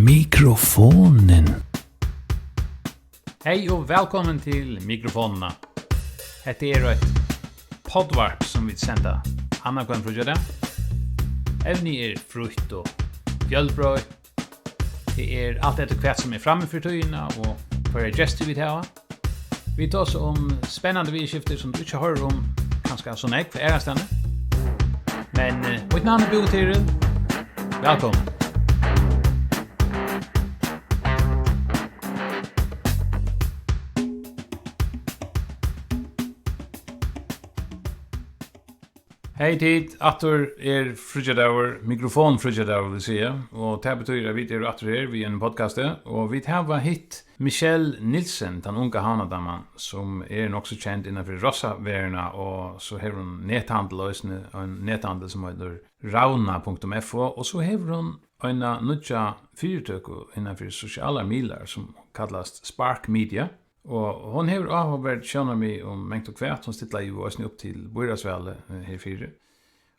Mikrofonen. Hej och välkommen till mikrofonerna. Detta är ett poddvarp som vi sända Anna kan fråga. Evni är frukt och fjällbröd. Det är allt det kvätt som är framme för tyna och för gäster vi har. Vi tar oss om spännande vidskifter som du inte hör om ganska så näck för era stände. Men mitt namn är Bo Tyrell. Välkommen. Hej tid, attor frigidauer, mikrofon frigidauer vill säga. Och det betyder att vi är attor här vid en podcast. Och vi har hit Michelle Nielsen, den unga hanadaman, som är också känd innanför rossavärna. Och så har hon näthandel, en näthandel som heter rauna.fo. Och så har hon en nutja fyrtöku innanför sociala medier som kallas Spark Media. Och hon har avvarit känner mig om mängd och kvärt. Hon stittar ju oss upp till Bojrasvälle här fyra.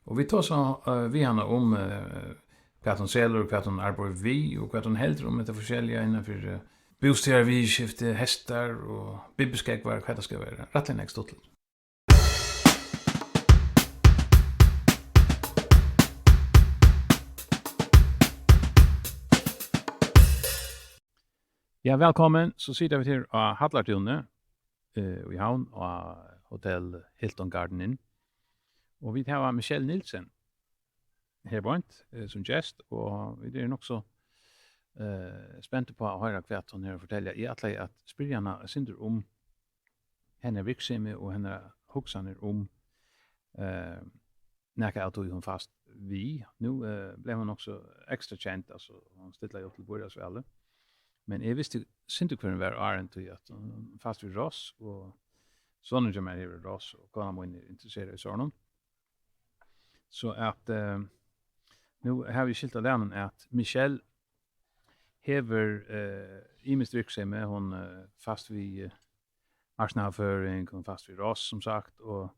Och vi tar så vi henne om kvart hon säljer och kvart hon arbetar vi och kvart hon helt om det försäljliga innanför bostäder, vidskifte, hästar och bibbeskäggvar, vad det ska vara. Rättligen extotligt. Ja, välkommen. Så sitter vi till Hallartune i havn och hotell Hilton Garden Inn. Och vi har Michelle Nielsen här bort som gäst och vi är också spänta på att höra kvart hon här fortälja i att spyrjarna synder om henne virksomhet och henne huxaner om näka att hon fast vi. Nu blev hon också extra känd, alltså hon ställde ju till Bojrasvälle. Men jag visste inte hur det var Arent och att fast vid Ross och sonen som är här i Ross och kan man är intresserad i sådant. Så att nu har vi skilt den att Michelle hever imist virksomhet hon fast vid marknadsföring och fast vid Ross som sagt och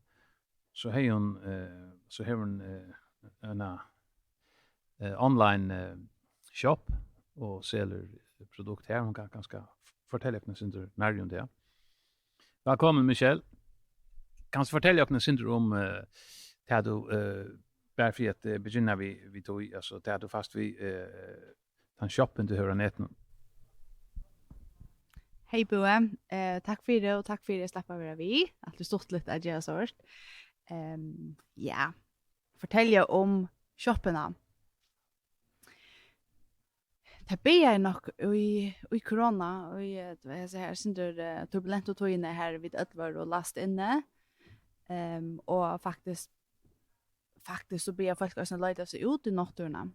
så har hon en online shop och säljer produkt här. Hon kan ganska fortälla oss inte mer om det. Välkommen Michelle. Kan du fortälla oss inte om det du bara för att begynna vi tog alltså det du fast vi den shoppen du hör nätet. Hej Boa. Tack för det och tack för att släppa vara vi. Att du stått lite att göra så. Ja. Fortälja om shopparna. Det blir nog i corona och så här synder turbulent och tog inne här vid Ötvar och last inne. Och faktiskt så blir folk också lite så ut i natturna.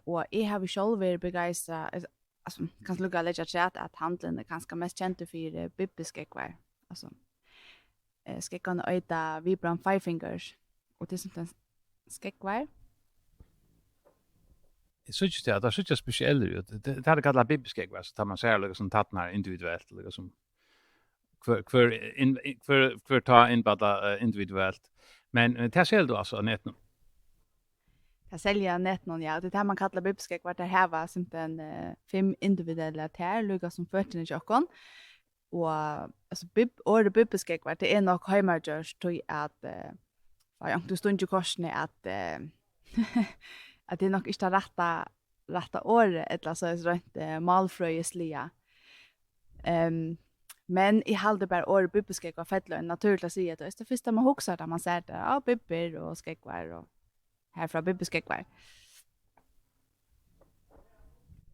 Och jag har själv varit begeistrad alltså kan lugga lite chat att handeln är ganska mest känd för bibbeskäggvar. Alltså skäggarna öta Vibram Five Fingers och det är sånt en skäggvar. Så just det, det är så speciellt ut. Det hade kallat bibbeskäggvar så tar man ser liksom tattnar individuellt liksom för ta inbada individuellt. Men det ser du alltså nätet. Jag säljer nätet ja, det här man kallar bibbeskäggvar det här var simpelthen 5 individuella tär lugga som fötterna jokon. Och alltså bibbeskäggvar det är nog hemmagjort till att jag du stund ju korsne att att det nog inte rätta år eller så är det malfröjesliga. Men I halde bara år bibbeskäggvar fettlar naturligt att säga att det är det första man huxar där man ser det ja bibber och skäggvar och härifrån bibbeskäggvar.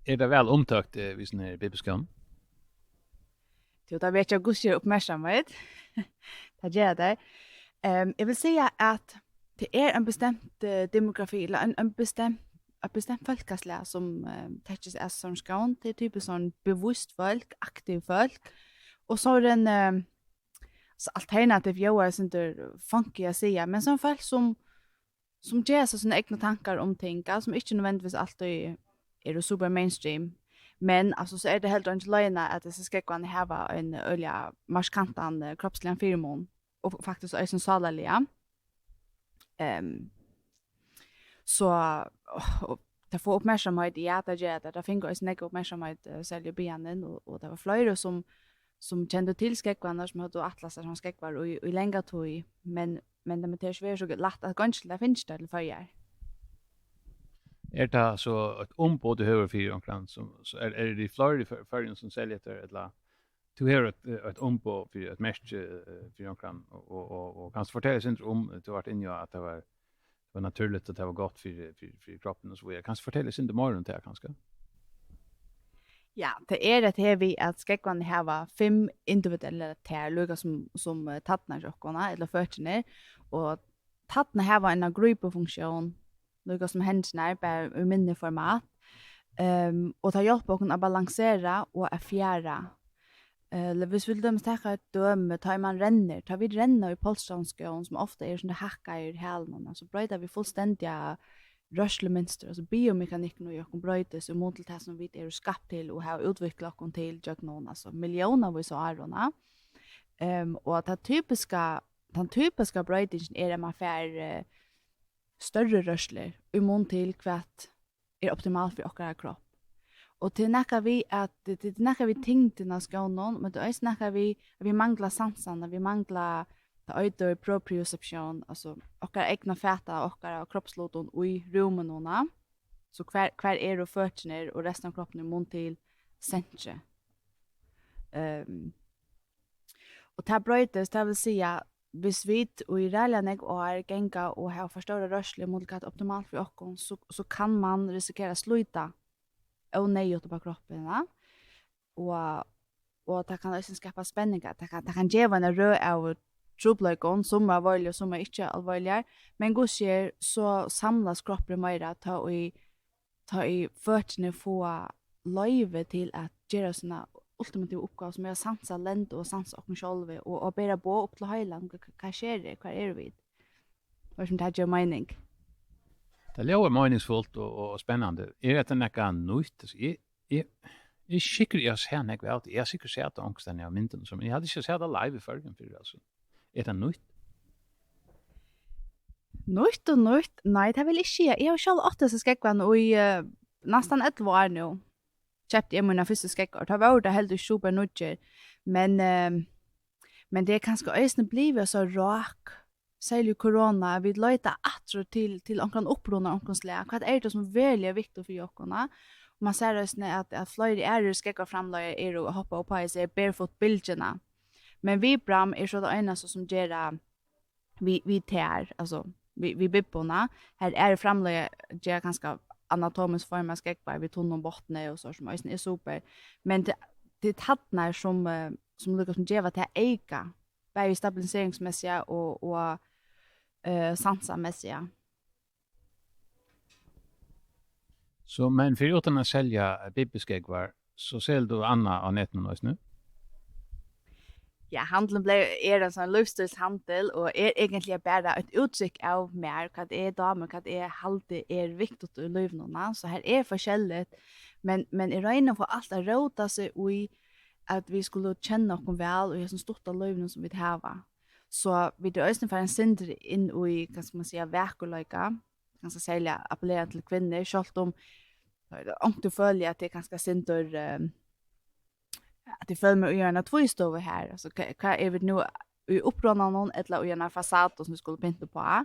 Är det väl omtökt vid sån här bibbeskägg? Det vet jag gudsjö uppmärksamhet. Det gör det. Jag vill säga att det är en bestämd demografi eller en bestämd folkslag som täcks är som skån det är typ sån bevisst folk, aktiv folk och så är den så alternativ jag är inte funky att säga men som folk som ger sig sina egna tankar om ting som inte nödvändigtvis alltid är super mainstream men alltså så är det helt inte löjna att det ska gå att ha en olja marskantan kroppslig firmon och faktiskt är som salaliga. Så det får uppmärksamhet i att det gör det. Det finns också mycket uppmärksamhet säljer benen och det var flera som kände till skäggvarna som hade atlasar som skäggvar och i länge tog men det med det är så lätt att ganska det finns det för er. Det så ett ombud över för omkring så är det Florida för som säljer det eller du har ett ombud för ett mest för omkring och kan fortälja sin om du varit inne att det var naturligt att det var gott för kroppen och så vidare. Kan du fortälja sin morgon till kanske? Ja, det är det här vi att skäggvarna har 5 individuella tär lika som tattnar jockorna eller fötterna och tattnar har en gruppefunktion lika som händerna bara i mindre format. Och det hjälper oss att balansera och att fjära. Eller hvis vi vill ta ett döme, tar man renner, tar vi renner i polstranskön som ofta är sån där hacka i hälen, så bröder vi fullständiga rörslemönster, alltså biomekaniken och jag brötes mot det som vi är skapt till och har utvecklat oss till jag någon alltså miljoner vi så arona. Och att den typiska brödingen är att man får större rörsler mot till kvart är optimalt för vår kropp. Och till näka vi att det näka vi tänkte ska någon men då är näka vi manglar sansarna, vi manglar det proprioception, alltså våra egna fäta och våra kroppsloton och i rummen så kvar är det fötterna och resten av kroppen är mot till centrum. Och det brötes, det vill säga hvis vi och i rällan och är gänga och har förstörda rörsle mot att optimalt för oss så kan man riskera sluta och nej på kroppen och det kan också skapa spänning det kan ge en rö av trubbelgon som är vanliga som är inte allvarliga men går sker så samlas kroppen mer ta i fötterna få löjve till att göra såna ultimativa uppgifter som är sansa länd och sansa och själva och bara bo upp till highland vad sker det kvar är vi vad som det gör mening. Det låter meningsfullt och spännande. Är det något nytt? Jag skickar jag ser något väl. Jag tycker så att ångesten är mynten som jag hade inte sett det live i förrän för alltså. Är det nytt? Nytt? Nej, det vill inte. Jag har själv 8 skäggvarna och nästan 11 år nu. Köpte jag mina första skäggvar. Det var det helt super nutcher. Men det kanske ösnen blivit så rak. Särskilt corona, vi löjta attro till omkring upprona omkringsläge. Vad är det som väldigt viktigt för jockorna? Man ser att flöjde är skäggar framlöjare är att hoppa upp på sig barefoot-bilderna. Men vi bram är så det ena som gör vi tär, alltså vi bibborna. Här är framlöjare gör ganska anatomiskt form av skäggvar vid tunn och bottne och så som är super. Men det tattnar som lyckas med geva till eika. Både stabiliseringsmässiga och sansamässiga. Så men för utan att sälja bibelskäggvar så säljer du Anna och nätet nu? Ja, handeln är en sån livsstilshandel och är egentligen bara ett uttryck av mer vad är damer, vad är halde är viktigt i livet så här är forskjelligt men i regnen får allt att rota sig i att vi skulle känna oss väl och är som stort av livet som vi har. Så vi det ösnen för en synder in i kan man säga verkliga ganska sälja appellera till kvinnor självt om du följer att det är ganska synder att det följer med att göra två stover här. Alltså, vad är vi nu i upprådna någon eller i en fasad som vi skulle pynta på.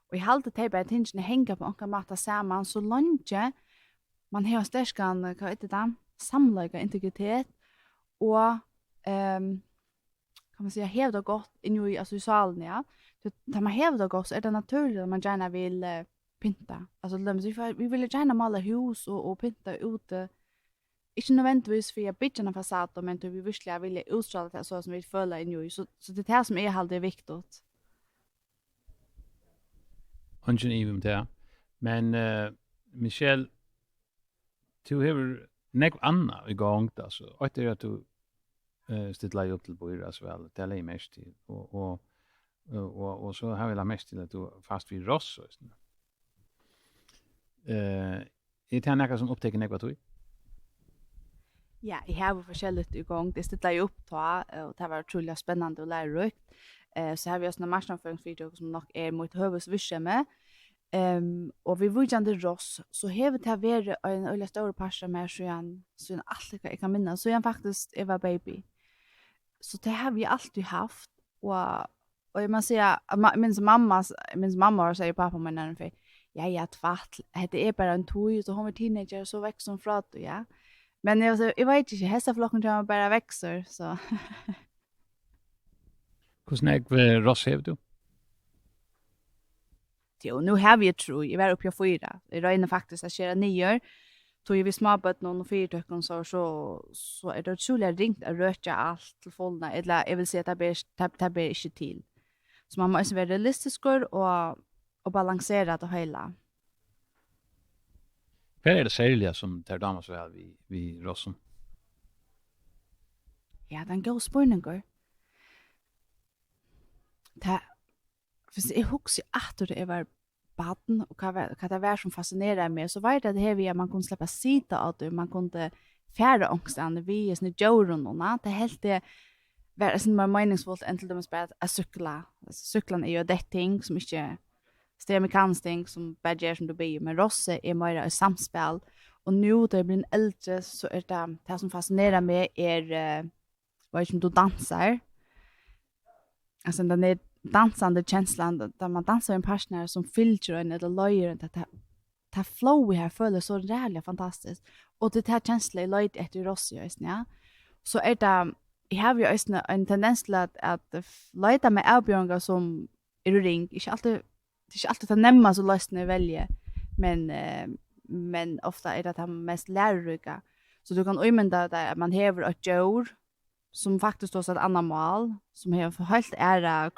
Och i halvt det bara tingene hänger på och kan mata samman så långt man har stärkan, vad heter det, samlaga integritet och kan man säga hävda gott in i alltså i salen, ja. Så när man hävda gott så är det naturligt att man gärna vill pynta. Alltså vi vill gärna måla hus och pynta ute. Inte nödvändigtvis för att bygga en fasad, men vi verkligen vill utstråla det så som vi följer in i. Så det här som är helt viktigt. Ungen even där. Men Michelle, du har något annat igång där så. Och det är att du stilla upp till börja så väl. Det är mest till och så har vi la mest till att du fast vid ross och sånt. Är det något som upptäcker något du? Ja, jag har forskjelligt igång. Det stilla ju upp och det var otroligt spännande och lärorikt. Så har vi också en marknadsföringsvideo som nog är mot huvudvisje med. Og vi vujande ross, så hever det vært en øyla stor parsa med så han alt jeg kan minna, så han faktisk jeg var baby. Så det har vi alltid haft, og jeg må si at minns mamma og sier pappa min nærmere for, ja, tvatt, det bare en tog, så hun var teenager, så vekst hun fra det, ja. Men jeg vet ikke, hestaflokken kommer bare vekser, så... Hvordan er Ross hever du? Jo, nu har vi tro, jeg var oppe i 4. Jeg regner faktisk at skjere 9. Tog vi småbøtt noen og 4 tøkken, så er det utrolig ringt å røtja alt til folkene, eller jeg vil si at det blir ikke til. Så man må også være realistisk og balansere det hele. Hva er det særlige som tar damer så vel vi Rossen? Ja, det er en god spørninger. Hvis jeg husker at det var baden, og hva det var som fascinerer meg, så var det her vi at man kunne slippe sida av det, man kunne fjerde ångstene, vi er sånne djøren, det helt det var sånn mer meningsfullt enn til dem bare å sykla. Syklen er jo det ting som ikke amerikansk ting som bare gjør som du blir, men Rosse er mer i samspill, og nå da jeg blir eldre, så er det som fascinerer meg hva som du danser, altså den er dansande känslan där man dansar en partner som fyller en eller löjer det flow här följer så rätt fantastiskt och det här känslan är löjt efter Rossiös, ja. Så är det jag har ju en tendens till att löjta med avbjörningar som är ring, inte alltid att nämna så lösning välja, men ofta är det mest lärorika. Så du kan ömynda det att man häver ett djur som faktiskt då så ett annat mål som har helt ära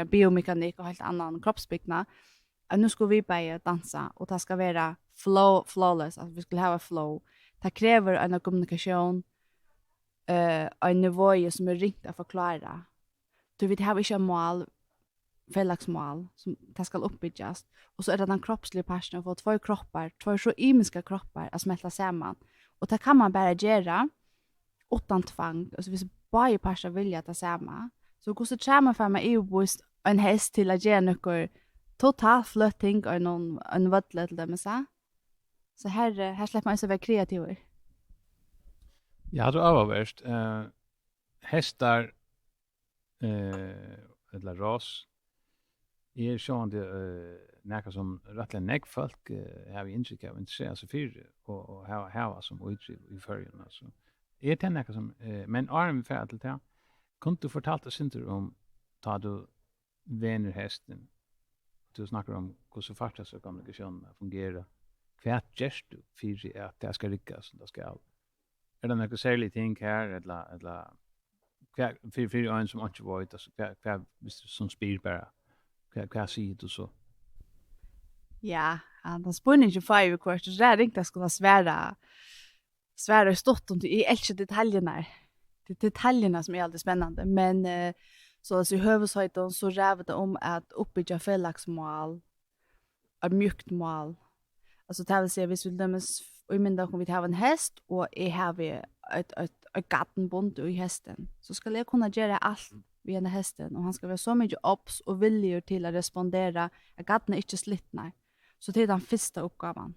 biomekanik och helt annan kroppsbyggnad. Nu ska vi bara dansa och det ska vara flawless, alltså vi skulle ha flow. Det kräver en kommunikation en nivå som är riktigt att förklara. Du vet har vi inte mål fällagsmål som det ska uppbyggas och så är det den kroppsliga passionen för två kroppar, två så imiska kroppar att smälta samman. Och det kan man bara göra utan tvang, alltså hvis bara passar vilja att samma. Så hur så trämma för mig är en häst till att ge något totalt flötting och en vattlet till dem så här släpper man så vara kreativ. Ja, det var värst. Hästar eller ras är sjående näka som rättligen näck folk har vi intryck av intresserar sig för och här som uttryck i förrän alltså. Är det näka som men är vi färdig till det? Kunde du fortalt oss inte om ta du vänner hästen? Du snackar om hur så faktiskt så kommunikationen fungerar. Vad gör du för att det ska lyckas som det ska? Är det några särskiga ting här eller för en som inte vet alltså som spyr bara vad säger du så? Ja, han spår inte five questions. Det är inte skulle svära stått om i älskar detaljerna. Det detaljerna som är alltid spännande, men så alltså i huvudsaken så räver det om att uppbygga fällagsmål, ett mjukt mål. Alltså det vill säga hvis vi dömes och i min dag om vi har en häst och jag har ett gattenbond i hästen, så ska jag kunna göra allt vid den hästen och han ska vara så mycket obs och villig till att respondera att gatten är inte slitna. Så det är den första uppgaven.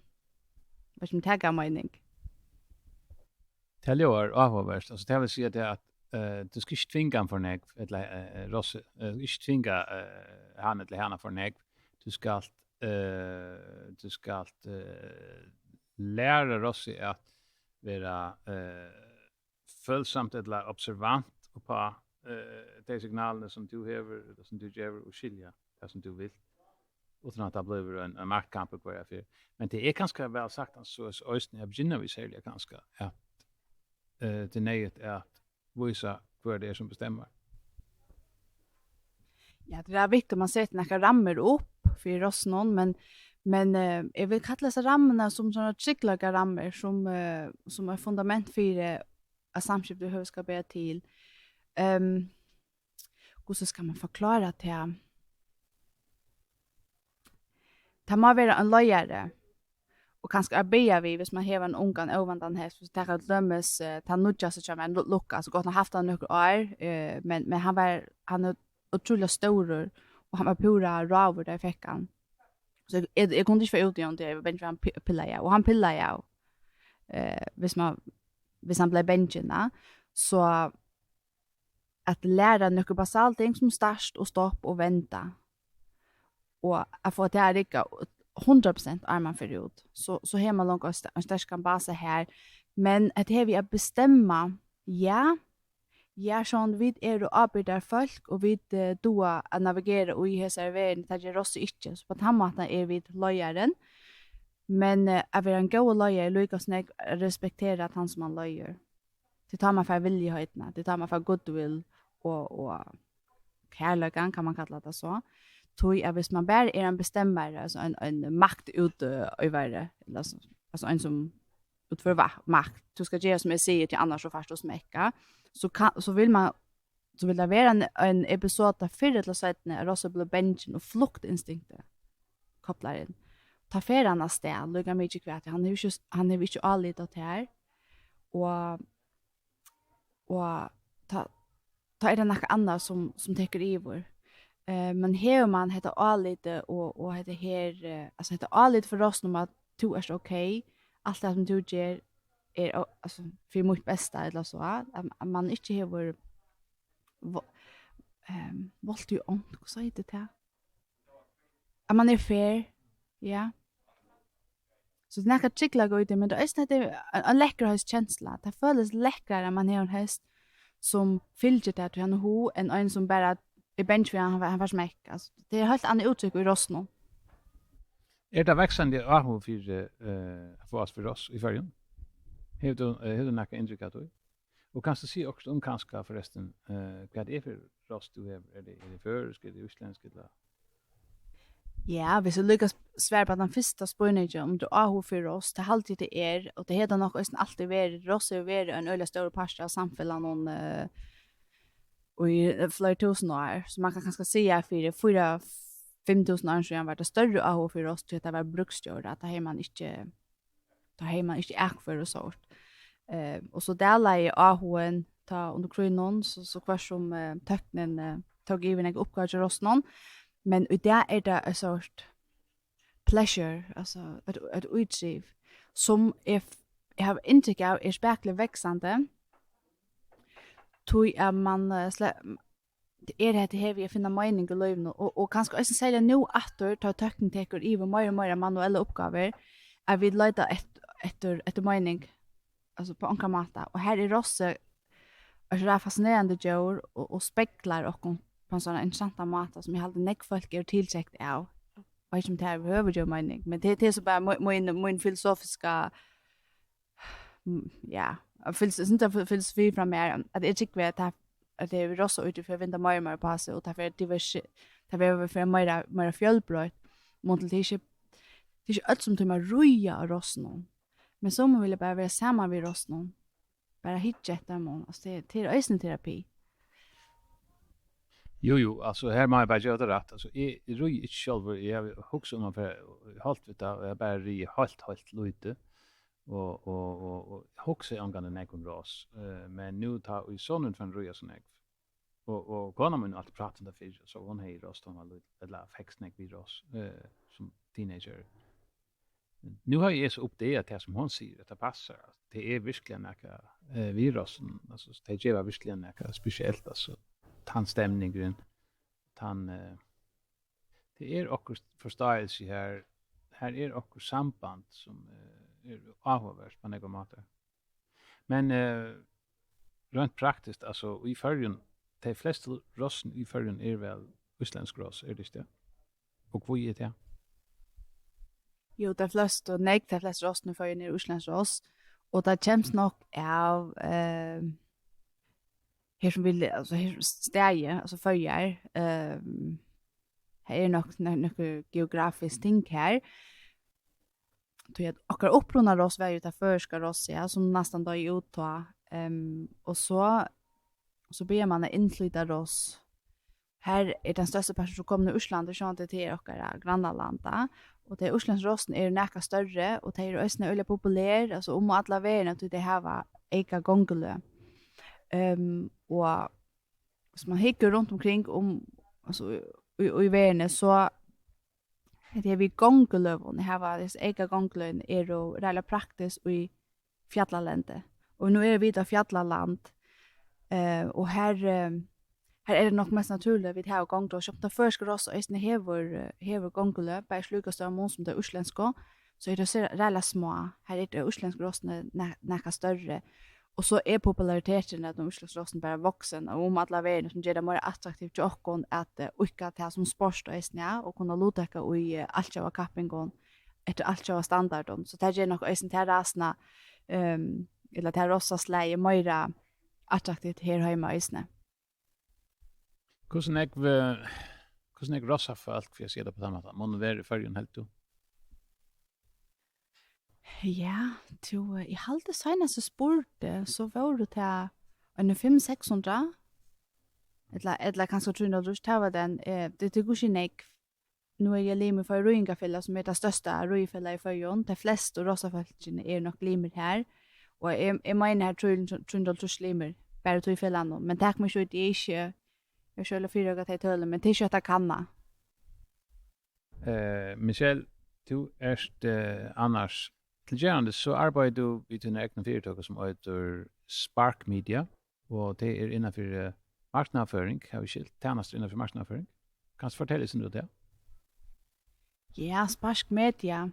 Vad som tagar mening. Det är avhållverst. Alltså det vill säga det att du ska inte tvinga han för nek, eller Rosse, inte tvinga han eller henne för nek. Du ska lära Rosse att vara följsamt eller observant på de signalerna som du har, som du gör och skilja det som du vill. Utan att det blir en maktkamp på det för. Men det är ganska väl sagt att så östen jag begynner vi säga ganska att det nöjet är att visa vad det är som bestämmer. Ja, det är viktigt man sätter några rammer upp för oss någon, men jag vill kalla dessa rammarna som sådana tryggliga rammer som är fundament för att samskiftet hur ska bli till. Och så ska man förklara till det må vara en löjare och kanske arbeta vi hvis man har en ungan ovandan här så tar det dömes ta nudja så som en lucka så gott han haft han några år men han är otroligt stor och han var pura rav där fick han Så jag kunde inte få ut igen det jag bench han pilla ja och han pilla ja. Hvis han blev benchena så att lära några basalt ting som start och stopp och vänta. Och att få det här 100% arman för ut. Så har man långt en stark bas här. Men att det vi att bestämma, ja, sånn vi och arbetar folk och vi då att navigera och i hela världen, det gör oss inte. Så på den måten vi löjaren. Men att vara en god löjare, lyckas jag respektera att han som man löjer. Det tar man för villigheterna, det tar man för goodwill och kärleken kan man kalla det så. Tror jag hvis man bara en bestämmare, alltså en makt ut över det, alltså en som utför makt. Du ska göra som jag säger till annars så fast och smäcka. Så vill det vara en episod där förr till sätten Rosa blev benchen och fluktinstinkter kopplar in. Ta för andra sted, lugga mycket kvärt. Han är ju inte allit åt här. Och ta är det något annat som täcker i vår. Men här man heter allit och heter här alltså heter allit för oss om att du är okej. Allt det som du gör är alltså för mitt bästa eller så att man inte har valt ju om så heter det. Att man är fair, ja. Så det näka chickla går ut men det är inte en läcker hästkänsla. Det känns läckrare man har en häst som fyller det att han ho en som bara i bench för han var smäck. Alltså det är helt annat uttryck i Rosno. Är det växande aho för för oss för oss i färgen? Hur du näka intryck att du? Och kan du se också om kanske förresten vad det är för rost du är det för är det utländsk eller? Ja, hvis jeg lykkes svære på den første spørningen om du har for oss, det er alltid det er, og det heter nok også alltid vært, Ross er vært en øyelig større parst av samfunnet og i flere tusen år, så man kan kanskje si at for 4-5 000 år siden var det større av for oss til at det var brukstgjort, at det har man ikke æk for og sånt. Og så deler jeg ahoen ta under kronen, så hver som tøknen tog i en oppgave til oss noen, men i det är det en sort pleasure, alltså ett utgiv som jag har intryck av är spärkligt växande. Tog man det är det här vi finner mening i livet och kanske också säga nu att ta töcken teker i och mer manuella uppgifter är vi letar efter mening alltså på andra mata och här är Rosse är det fascinerande jord och speklar och på en sån intressanta mata som jag hade neckfolk är tillsäkt av. Vad som det här behöver jag mening, men det är så bara min filosofiska ja, filosofi från mig att jag tycker att det är rosa ute för att vänta mer på sig och därför det var för mer fjällbröt mot det är inte allt som till man roja rossnon. Men så man vill bara vara samman vid rossnon. Bara hitta dem och det är terapi. Jo, alltså här man bara gör det rätt. Alltså är röj inte själv jag husar om för halt vet jag jag bara ri halt lite och husar angående näkon ras. Men nu tar vi sonen från röja sån ägg. Och går man alltid prata om det fisk så hon hej ras de har eller fexnäck vid ras som teenager. Nu har jag så upp det att som hon säger att det passar. Det är verkligen näka virusen alltså det är verkligen näka speciellt alltså tandstämningen det är också förståelse här är också samband som är avhållvärt på något måte. Men rent praktiskt alltså i förrjun de flesta rossen i förrjun är väl utländsk ross är det det? Och vad är det? Jo, de flesta rossen i förrjun är utländsk ross och det känns nog av här som vill alltså här stäje alltså förjar här är nog något geografiskt ting här då jag och upprunnar oss var utav förska Rossia som nästan då i uta och så ber man att inflyta oss här är den största personen som kommer till Island och sånt till och grannlanda och det Islands rossen är näka större och det är ösna öle populär alltså om alla världen att det här var eka gånglö och så man hickar runt omkring om alltså i världen så Det är vi gånglövon. Här var det ega gånglön är då rela praktiskt i fjällalände. Och nu är vi då fjällaland. Och här är det nog mest naturligt vi har gånglöv. Så det första ross är det hever gånglöv. Bara sluka större som det utländska. Så är det så rela små. Här är det utländska rossne näka större. Och så är populariteten att de utländska rossen bara vuxen. Och om alla vägen som gör det mer attraktivt till oss att uika till som sport och kunna låta i allt av kappingen efter allt av standarden. Så det är nog ösen till rasna eller till rossas läge mer attraktivt här hemma i ösne. Hvordan er rossa for alt for jeg ser det på den måten? Må det være i førgen helt du? Ja, i halde senaste spurte så var det til en 500-600 eller kanskje 300 det var den det går ikke nek. Nu är jag limer för Röingafälla som är det största röjfälla i förjon. De flesta rosafolkene är nog limer här. Och jag menar här tror jag limer bara till fällan. Men tack mig så det är inte jag skulle fyra till tölen men det är inte att kanna. Michelle, du är annars tillgärande så arbetar du vid dina egna företag som heter Spark Media och det är innanför marknadsföring. Har vi skilt tjänster innanför marknadsföring? Kan du fortælle sin det? Ja, Spark Media,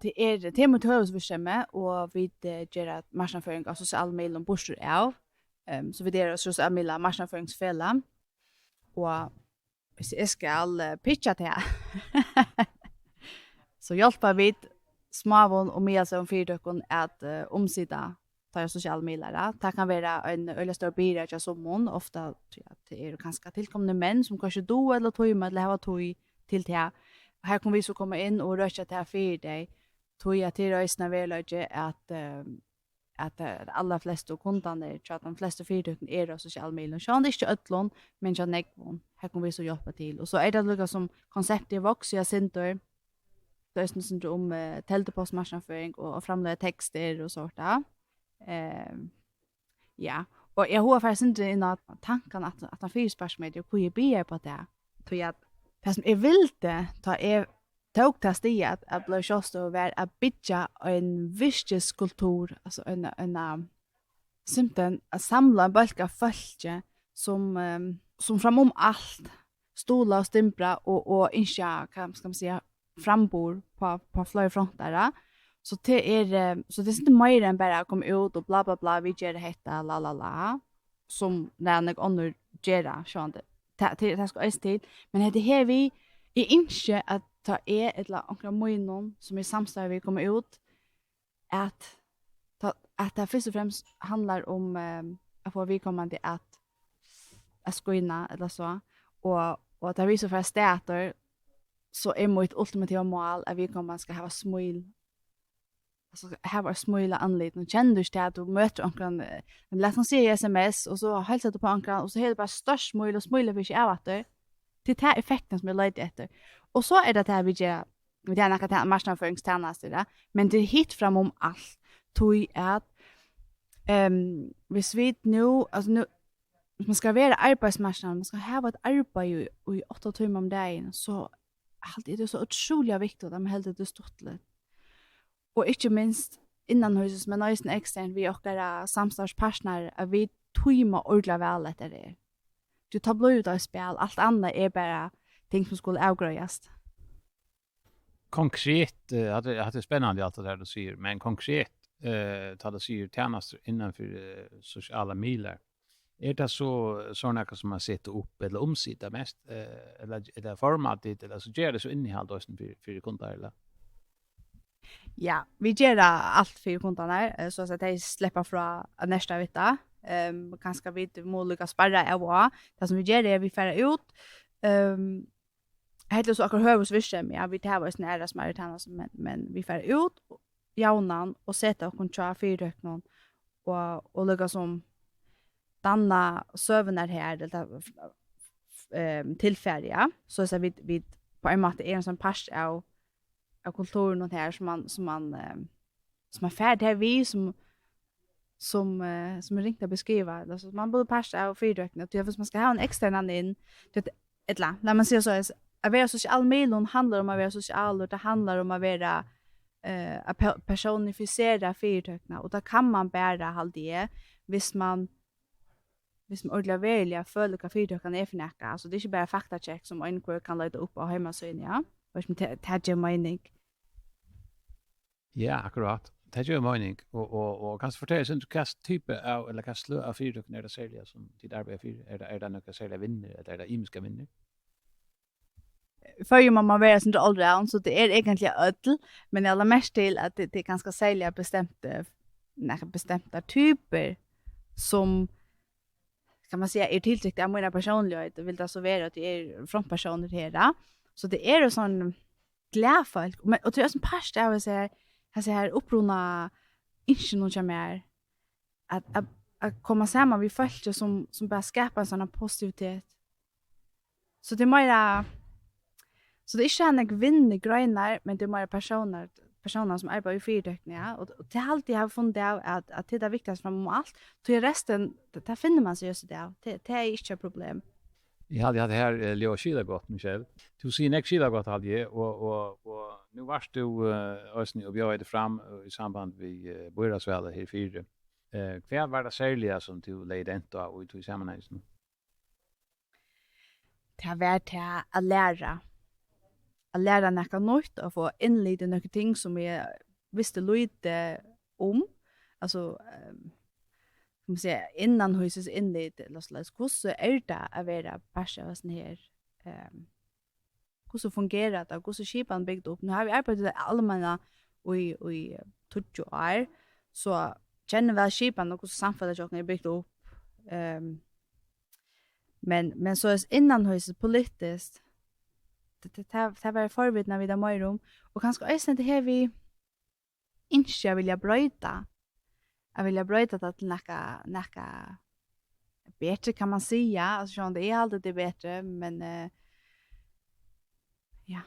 det är mot högsvirksomhet och vi gör marknadsföring av social media och bostor av. Så vi gör social media marknadsföringsfälla. Och jag ska pitcha det här. Så hjälper vi småvån och medelsom fyrtökon att omsida tar sociala medier. Det kan vara en öle stor bidrag till sommon. Ofta det är ganska tillkommande män som kanske då eller tog med eller har tog till det. Här kommer vi så komma in och rösta det här för dig. Tog jag till rösna välöge att alla flesta kunderna tror att de flesta fyrtöken är sociala medier. Så det är inte ötlån men jag nekvån. Här kommer vi så hjälpa till. Och så är det lika som konceptet voxer jag synter. Det är sånt om teltepostmarknadsföring och framlägga texter och sånt där. Ja, och jag har faktiskt inte innan tanken att han fyrspårsmedier kunde be på det. Så att det som jag vill ta är tog till steg att bli just och vara att bygga en visjeskultur, alltså en simpelthen att samla en bulk av folk som framom allt stola och stimpra och inte kan ska man säga frambor på flera fronter. Så det är inte mer än bara att komma ut och bla bla bla vi gör det hetta la la la som när jag under gera så det ska är till men det här vi är inte att ta ett ankra moinon som är samstarv vi kommer ut att det först och främst handlar om att få vi kommer till att skoina eller så och att det visar för stater så är mitt ultimativa mål att vi kommer ska ha smil. Alltså här var smila anledning. Känner du att du möter ankran läs han se SMS och så hälsar du på ankran och så helt bara störst smil och smila för sig av att det tar effekten som jag letar efter. Och så är det här vi gör med den här marknadsföringstjänsten där. Men det hit fram om allt. Tog att hvis vi nu alltså nu man ska vara arbetsmarknaden, man ska ha ett arbete i 8 timmar om dagen så allt är det så otroligt viktigt att man helt det stottligt. Och inte minst innan huset men nästan externt vi och våra samstartspartner att vi tvima ordla väl efter det. Du tar blod av spel, allt annat är bara ting som skulle avgröjas. Konkret, att det är spännande allt det där du säger, men konkret tar det säger tjänster innanför sociala medier. Är det sådana som man sätter upp eller omsitter mest eller formatet eller så gör det så innehåll då för kunder eller? Ja, vi gör allt för kunderna så att de släpper från nästa vecka. Kanske vi möjliga spärra av det som vi gör är vi färra ut. Heter så akkurat hövsvissen ja vi tar oss nära smartarna men vi färra ut jaunan och sätta och kontrollera fyrröknon och lägga som danna sövnar här tillfälliga så att vi på en måte är en sån pass av kulturen och här som man färd här vi som är riktigt att beskriva alltså man borde passa av fyrröknon det är för man ska ha en extern in det ett la man säger så att vara social medel handlar om att vara social och det handlar om att vara att personifiera företagarna och då kan man bära allt det hvis man ordentligt välja följa vilka företagarna är för näka. Alltså det är inte bara faktacheck som en kan lägga upp på hemsidan, ja. Vad som tar mening. Ja, akkurat. Det gör mening och kanske fortälja sen vilka typer av eller vilka slag av företag är det sälja som ditt arbete för är det några sälja vinner eller är det imiska vinner? För man vara sånt allround så det är egentligen öll men alla mest till att det ganska sälja bestämda typer som kan man säga är tilltryckt av mina personlighet och vill det så vara att det är frontpersoner här. Så det är en sån glädjefolk och det är som past av så här upprona inte någon som är att komma samman vi folk som bara skapar en sån positivitet. Så det är mer så det är inte en vinner grejer men det är mer personer som arbetar i fyrtökningar och det är alltid jag har funnit av att det är viktigast fram om allt. Till resten där finner man sig just det. Det är inte ett problem. Jag hade här Leo Skilagott Michel. Du ser nästa Skilagott hade jag och nu varst du ösni och bjöd fram i samband med Börasvälle här i fyra. Vad var det särskilt som du ledde inte och i sammanhanget? Det har varit att lära något nytt och få inleda några ting som jag visste lite om. Alltså, kan man säga, innan huset inled, hur så är det att vara bara sån här, hur fungerar det, hur skipan byggt upp. Nu har vi arbetat allmänna i 20 år, så känner väl skipan och hur samfunnet är byggt upp. Men så är innan huset politiskt, det var förvitt när vi där mer om och kanske är det här vi inte vill bryta. Jag vill bryta det till näka bättre kan man säga. Alltså det är alltid det bättre men ja.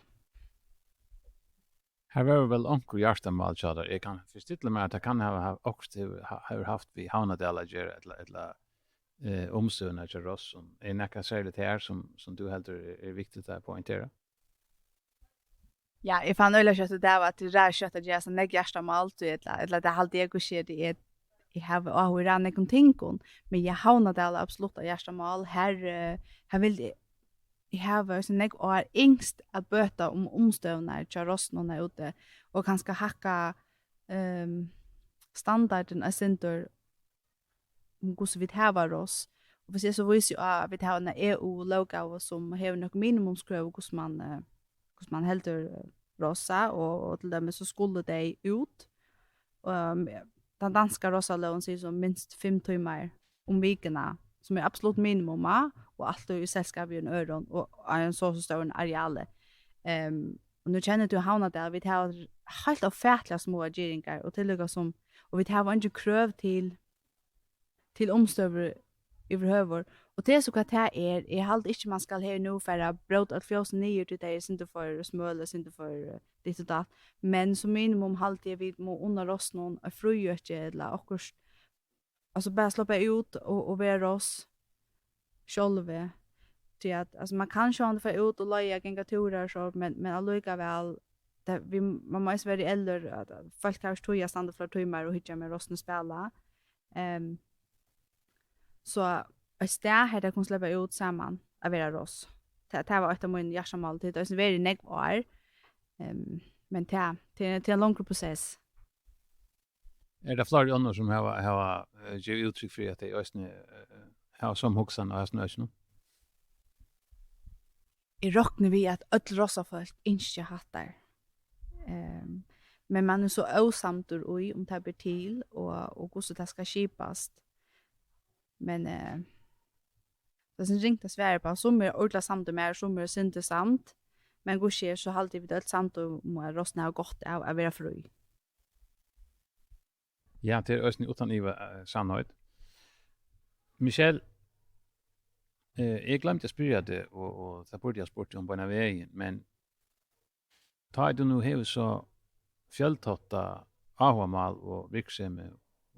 Här var väl onkel Jarstamal så där jag kan förstå mig att det kan ha också har haft vi Havnadella eller omstöna till oss som är näka särskilt här som du helt är viktigt att poängtera. Ja, jag fann ölla kött det var att det där köttet jag som lägger hjärta med allt eller det halt jag sker det är I have hur ran jag tänkon men jag havna det absolut hjärta mal här vill I have så nek och ängst att böta om omstövnar till rostnorna ute och kanske hacka standarden center hur så vi har oss och vi så visst ju vi har en EU logo som har något minimumskrav hur man helter rosa och till dem så skulle det ut. Den danska rosa lån säger som minst 5 timmar om veckorna som är absolut minimum och allt i sällskap i en öron och en så stor en areal. Och nu känner du havna där vi har helt av färtliga små geringar och tillägga som och vi har inte kröv till omstöver överhuvud. Och det är så att det är halt inte man ska här nu för att bråta att fjås ner till det inte för smöles inte för det och det. Men som minimum halt det vid må under oss någon fröjöke eller akkurat alltså bara släppa ut och vara oss själva till att alltså man kan ju inte få ut och lägga gänga turer så men allika väl det vi man måste vara äldre att folk tar stå jag stanna för timmar och hitta med rosten spela. Så det här det kan släppa ut samman av våra oss. Det var ett av mina hjärtamål till det är väldigt negvar. Men det är en lång process. Är det fler andra som har gett uttryck för att det är har som huxan och snösn? I rocknar vi att öll rossa folk inte hattar. Men man är så osamtur om det blir till och hur så det ska skipas. Men det som ringt svära på som är ordla samt med som är synte samt men går sker så alltid vi det samt och rostna har gått av att vara fri. Ja, det är ösning utan i sannhet. Michel jag glömde att spyrja det och det borde jag spurt om på en vägen men tar du nu här så fjälltotta ahomal och virksame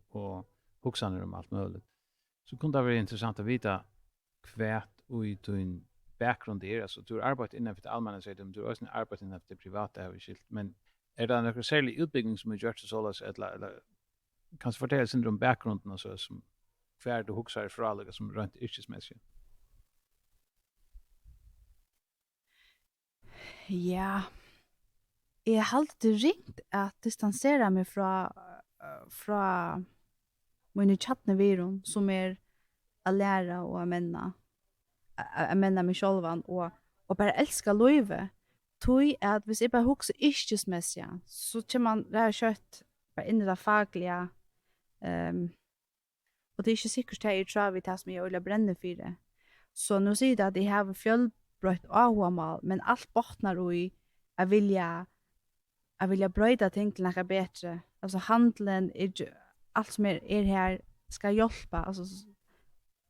och huxaner om allt möjligt. Så kunde det vara intressant att veta kvärt och i din bakgrund är alltså du har arbetat inom för allmänna sidan du har också arbetat inom för det privata har vi skilt men är det någon särskild utbyggning som har gjort så eller kan du fortälja sin om bakgrunden och så som kvar du huxar för alla som rent yrkesmässigt. Ja. Jag har alltid ringt att distansera mig från mina chattneviron som att lära och att menna mig själva och bara älska livet. Tui att hvis jag bara huxar yrkesmässigt så kan man lära kött bara in i det fagliga och det är inte säkert att jag tror vi tar som jag vill bränna för det. Så nu säger det att jag har fjällbrött avhållmål men allt bottnar i att vilja bröda ting till något bättre. Alltså handeln, allt som är här ska hjälpa. Alltså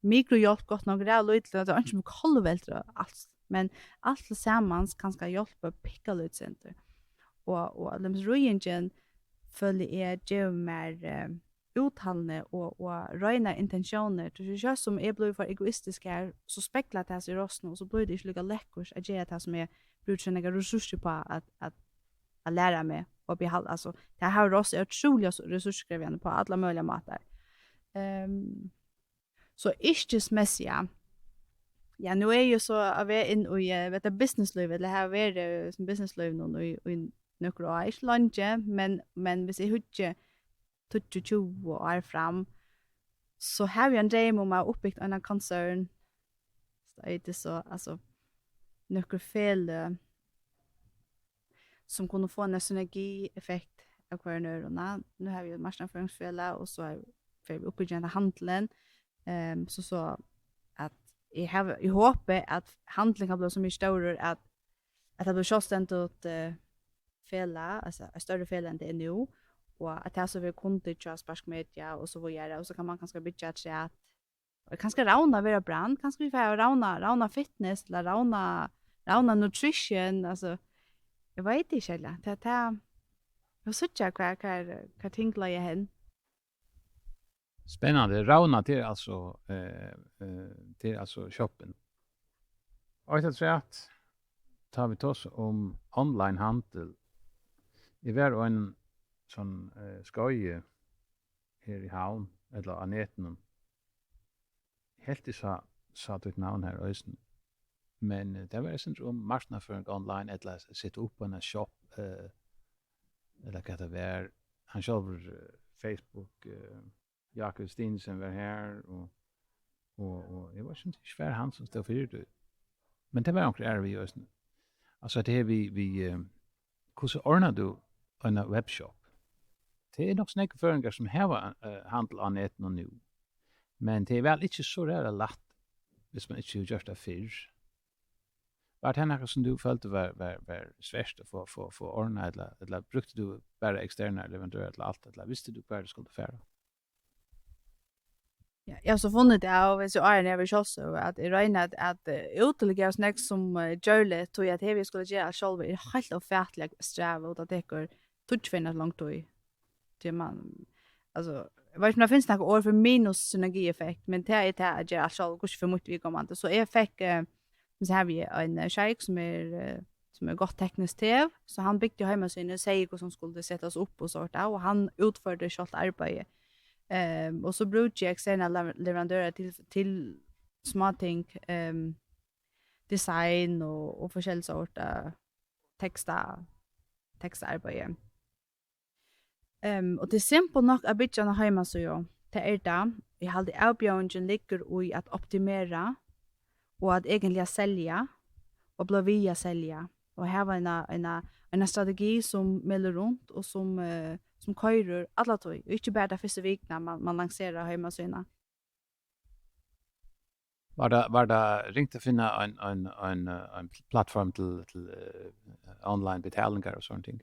mikrohjälp gott nog det är lite att det är inte mycket kolvältra alls. Men allt tillsammans kan ska hjälpa picka lite center. Och de röjningen följer är mer uttalande och röjna intentioner. Det är just som är blivit för egoistisk här så speklar det sig i rosten och så blir det inte lika läckert att göra det som är brukt några resurser på att lära mig och behalda. Alltså, det här rost är otroliga resurskrävande på alla möjliga matar. Så yrkesmässiga. Ja, nu är ju så att vi är in i businessliv eller här är det som businessliv nu i några år. Inte långt, men hvis jag husker 20 år fram så har vi en dröm om att uppbyggt en koncern. Så är det så, alltså, några fel som kunde få en synergieffekt av kvarnörerna. Nu har vi ett marknadsföringsfälla och så har vi uppbyggande handlen. Så att jag hoppas att handling kan bli så mycket större att det blir självständigt fälla, alltså ett större fälla än det är nu. Och att det så vi kunde köra sparskmedia och så vidare. Och så kan man kanske byta till att kanske rauna vara brand, kanske vi får rauna fitness eller rauna nutrition, alltså jag vet inte själva. Jag såg kvar tinkla jag hen. Spännande. Rauna till alltså shoppen. Och jag tror att tar vi oss om online handel. I var en sån skoje här i havn eller aneten. Helt så ett namn här östen. Men det var inte om marknadsföring online eller sitta upp på en shop eller vad det var. Han själv Facebook Jakob Stinsen var här och det var inte svär han som stod för det. Men det var också vi just. Alltså det vi hur så ordnar du en webbshop? Det är nog snäcka föringar som har handel av nätet nu. Men det är väl inte så där lätt hvis man inte gör det för. Vad är det som du följde var svårt för ordna eller brukte du bara externa leverantörer eller allt eller visste du bara det skulle färra? Ja, jag så funnit det av så är det väl också att det regnar att utlägga snäck som görle tog att vi skulle göra själva är helt ofärtligt sträv och att det går touchfinna långt då det man alltså vad som finns några år för minus synergieffekt men det är det att göra själv kanske för mycket vi kommer så är fick så har vi en sheik som är gott tekniskt tev så han byggde hemma sin säg och som skulle sättas upp och sånt och han utförde självt arbete. Och så brukar jag externa leverantörer till småting design och forskjellige sorter textarbete. Och det är simpelt nog att byta hemma så jo. Det är det. Jag hade avbjörningen ligger i att optimera och att egentligen sälja och bli via sälja. Och här var en strategi som melder runt och som køyrer alla tog. Och inte bara det första vikna man lanserar hemmasina. Var det ringt att finna en plattform till online betalningar och sånt ting?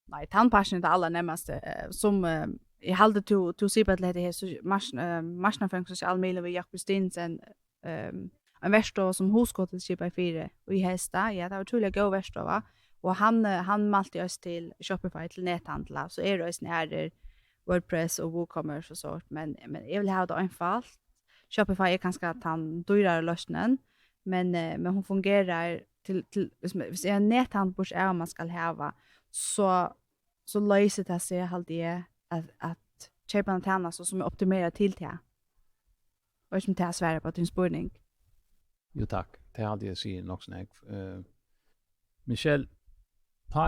Nej, tandpassion är alla närmaste som jag hade to se på det här så marknadsföring social media med Jakob Stinsen en värsta som huskottet skipa i 4 och i hästa. Ja, det var otroligt god värsta va. Och han malte oss till Shopify till näthandla så är det oss nära WordPress och WooCommerce och sånt men jag vill ha det einfalt. Shopify är ganska att han dyrare lösningen men hon fungerar till hvis jag näthandbors är man ska ha så löser det sig alltid att köpa en tjänst så som är optimerat till det. Och som det svär på din spurning. Jo tack, det hade jag säger nog snägg. Michelle,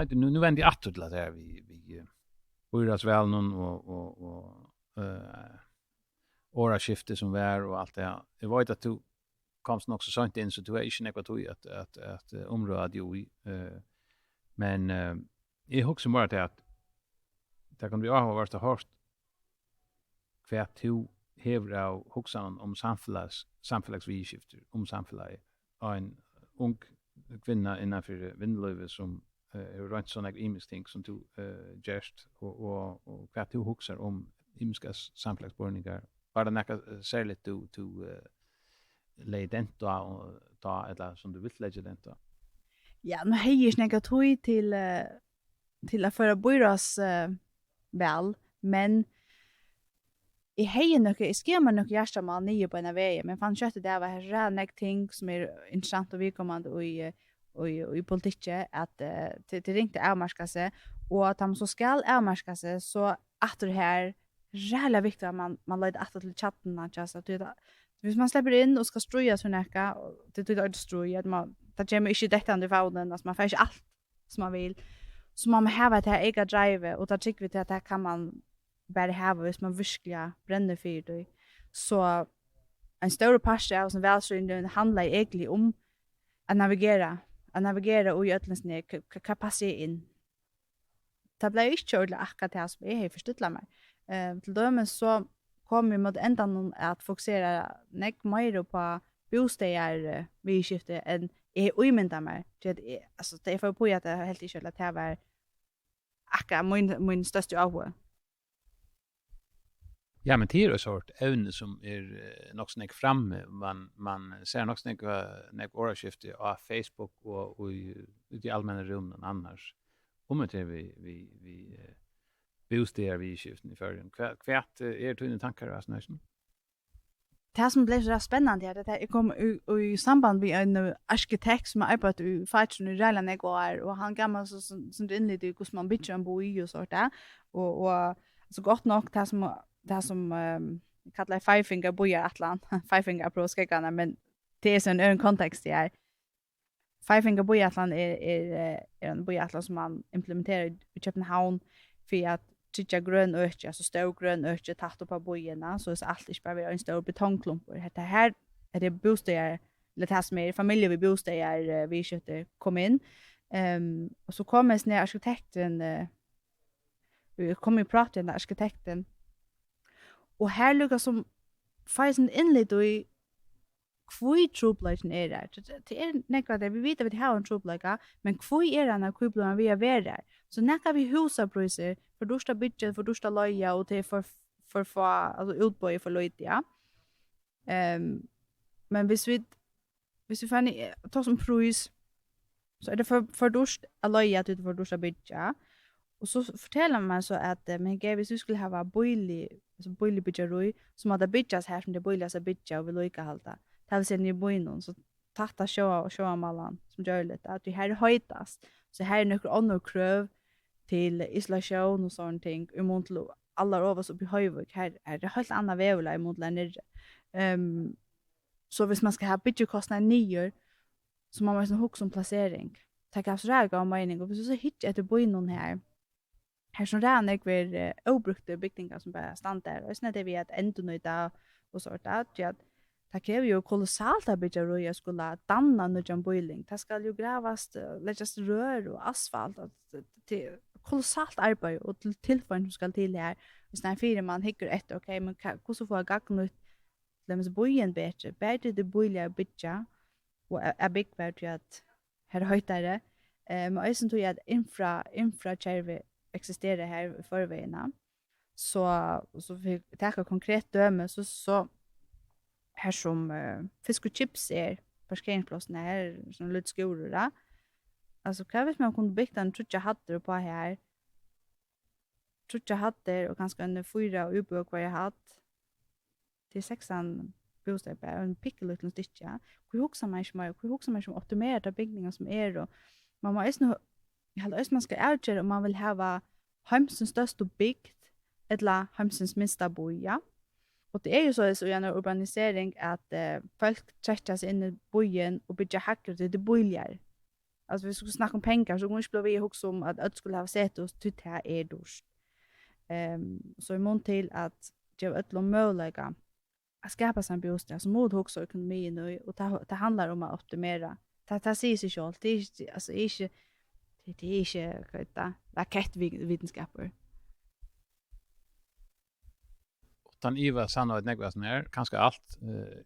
nu vänder jag åter till det här vi börjas väl någon och åra skifte som var och allt det. Jag vet att du komst nog så sånt i en situation jag tror att området ju men jag husar bara till att det kan bli avhört hårt kvärt to hever av huxan om samhällsvidskifter om samhället en ung kvinna innanför vindlöve som rent såna ting som du just och kvärt to huxar om imska samhällsborningar bara näka särskilt to lägga den då eller som du vill lägga den då. Ja, nu hejer snägga tog till att föra byrås väl, men I hejer nöker, I skrev man nöker hjärsta mal nye på en väg, men fann kött det var här rädnäck ting som intressant och vidkommande i politiken att det ringte avmarska sig och att de så skall avmarska sig så att det här rälla viktigt att man lägger att till chatten så att det hvis man släpper in och ska stroja så näka det tycker jag stroja att man det kommer inte detta under faunen att man får inte allt som man vill så man har det här ega drive och då tycker vi att det kan man bara ha hvis man virkelig brenner för det så en stor part av som välsynligen handlar egentligen om att navigera och ötlensne kan passa in det blir inte ordentligt akkurat det som jag har förstått mig till dömes så kommer vi mot ändan att fokusera nek mer på bostäder vid skifte än jag umyntar mig alltså det är för på att det helt inte att det var akkurat min största avhåll. Ja, men det är en sort evne som nog snägg framme. Man ser nog snägg åraskifte på Facebook och i allmänna rummen annars. Om det vi bostäder vi skiften i förrän. Kvärt dina tankar och sånt. Det som blev så spännande är att jag kom i samband med en arkitekt som har arbetat i Fatsen i Rällan igår och han gammal som det inledde hur man bygger en bo i och sånt där. Och så gott nog det som kallar Five Finger bojar Atlant, Five Finger pro skeggarna men det är så en kontext det är. Five Finger bojar Atlant är en bojar Atlant som man implementerar i Köpenhamn för att tycka grön öke alltså stor grön öke tatt på bojarna så är allt inte bara en stor betongklumpar. Det här är det bostäder eller det som är familjer vi bostäder vi köpte kom in. Och så kommer sen arkitekten vi kommer ju prata med arkitekten och här lyckas som faktiskt inled i kvui trublagen är där. Det är nekva där vi vet att vi har en trublaga, men kvui är den att kublan vi är där. Så näka vi husapriser för första budget för första löja och det för alltså utboj för löja. Men hvis vi fann ta som pris så är det för första löja till för första budget. Och så fortäller man så att men vi skulle ha boili budgetroi som hade budgets här som det boiliga budget och vi lika halta. Det vill säga ni boinon så tatta show mallan som gör lite att det här höjtas. Så här är några andra krav till isolation och sånt ting emot alla av oss uppe i Höjvik här är det helt andra vävlar emot länder. Så hvis man ska ha budgetkostnader nyer så man måste ha som placering. Tack av så av mening och så hit att det boinon här. Här som redan är obrukta byggningar som bara stannar där. Och sen är det vi att ändå nöjda och sånt att det kräver ju kolossalt att bygga röja jag skulle danna nödjan boiling. Det ska ju grävas, läggas rör och asfalt. Det är kolossalt arbete och tillfällen som ska till här. Hvis när fyra man hickar efter, okej, men hur så får jag gagna ut lämnas bojen bättre. Bättre det boiliga bygga och är byggvärt att här höjtare. Men jag syns att infra existerar här i förvägarna. Så vi tar konkret döme så här som fisk och chips är parkeringsplatsen här som lite skolor. Alltså kan vi man kunde bygga en trutja hattar på här. Trutja hattar och ganska en 4 ubåg vad jag haft till 16 bostad bara en pickeliten stycke. Hur huxar man inte mer? Hur huxar man som optimerade byggningar som är och man måste nu jag håller man ska outgöra om man vill ha hemsens största byggt eller hemsens minsta boja. Och det är ju så i en urbanisering att folk träffar sig in i bojen och bygger hackor till det bojar. Alltså vi skulle snacka om pengar så går vi också om att det skulle ha sett oss till det här är dörst. Så i mån till att ge ett möjliga att skapa sig en bostad som mod också ekonomin och det handlar om att optimera. Det säger sig själv. Det är alltså inte det är inte raketvetenskaper. Utan Iva sanna ett negva som är, kanske allt.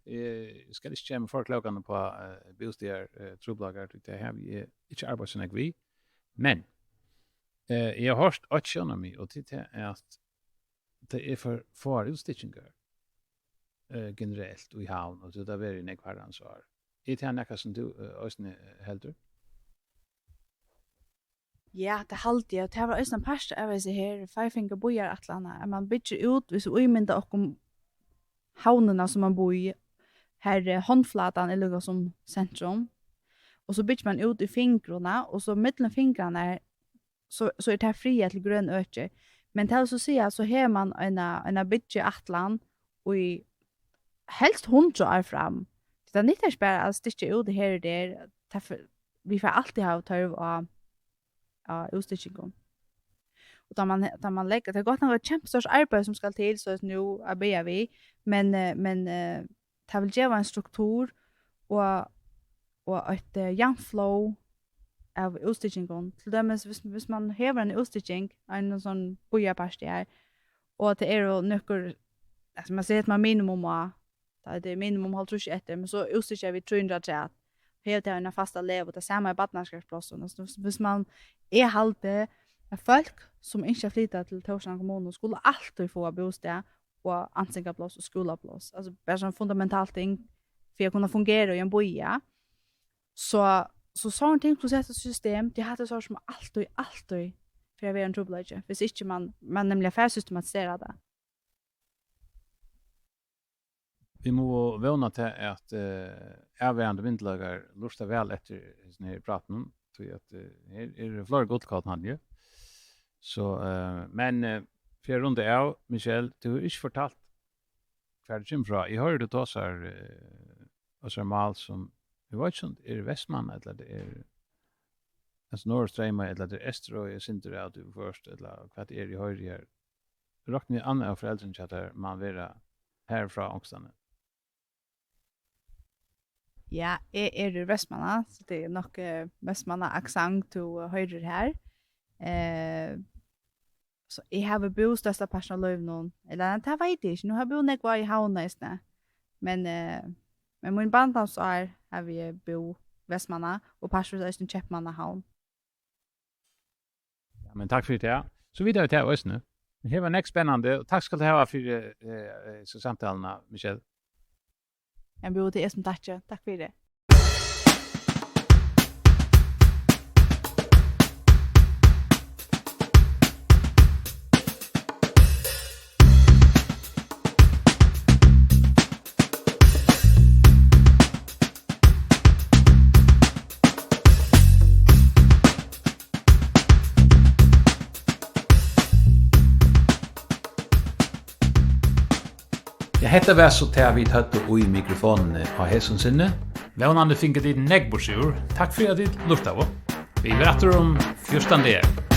Jag ska inte kämpa för klockan på bostäder, troblagar, det här vi inte arbetar så vi. Men jag har hört att känna mig och det är att det är för utstickningar generellt i havn och det är väldigt negva ansvar. Är det här något som du också heldur? Ja, det halte jag. Det var också en parst av sig här, Fivefinger bojar atlanta. Man bygger ut, hvis vi mynda och havnarna som man bor i. Här handflatan är lugga som centrum. Och så bygger man ut i fingrarna och så mellan fingrarna så är det här fria till grön öke. Men till så säga så har man en bygge atlan och i helst 100 år fram. Det är inte bara att sticka ut det här och där. Vi får alltid ha törv och utstickning. Och där man lägger det gott något kämpestort arbete som ska till så nu arbetar vi men det vill ge en struktur och ett jämnt flow av utstickning. Till dömes hvis man häver en utstickning en sån bojapast där och det är då nyckel alltså man säger att man minimum det är minimum 30 men så utstickar vi 300 chat. Helt är en fasta lev och det samma i badnarskapsplatsen. Så hvis man är halte folk som inte flyttar till Torshavn kommun skulle alltid få bostad och ansängarplats och skolplats. Alltså bara som fundamentalt ting för att kunna fungera i en boja. Så sånt ting process och system det hade så som alltid för att vara en troublemaker. Hvis inte man nämligen för systematisera det. Vi må vana till att avvärande vindlagar lustar väl efter sån här praten så att är flera gott kallt handje. Så men för runda av Michel du har inte fortalt färdigt fra. Jag hörde då så här mal som vi vet inte är Västman eller det är alltså Norrströma eller det är Estro är inte det du först eller vad det är i höger. Rakt ni andra föräldrar chatter man vara härifrån också. Ja, är Västmanna, så det är nog Västmanna accent du höjer här. Så jag har bott största personal någon eller det vet jag inte. Nu har jag bott kvar i Havnäsne. Men min barndom så har vi bo Västmanna och pastor i Köpmanna havn. Ja, men tack för det. Så vidare till oss nu. Det var nästa spännande och tack ska du ha för så samtalen Michel. Jag bor till som tack för det. Jag heter var så tar vi hött och i mikrofonen på hästen sinne. Vånande finker dit neggborsur. Tack för att du lurtade. Vi berättar om 14 dagar.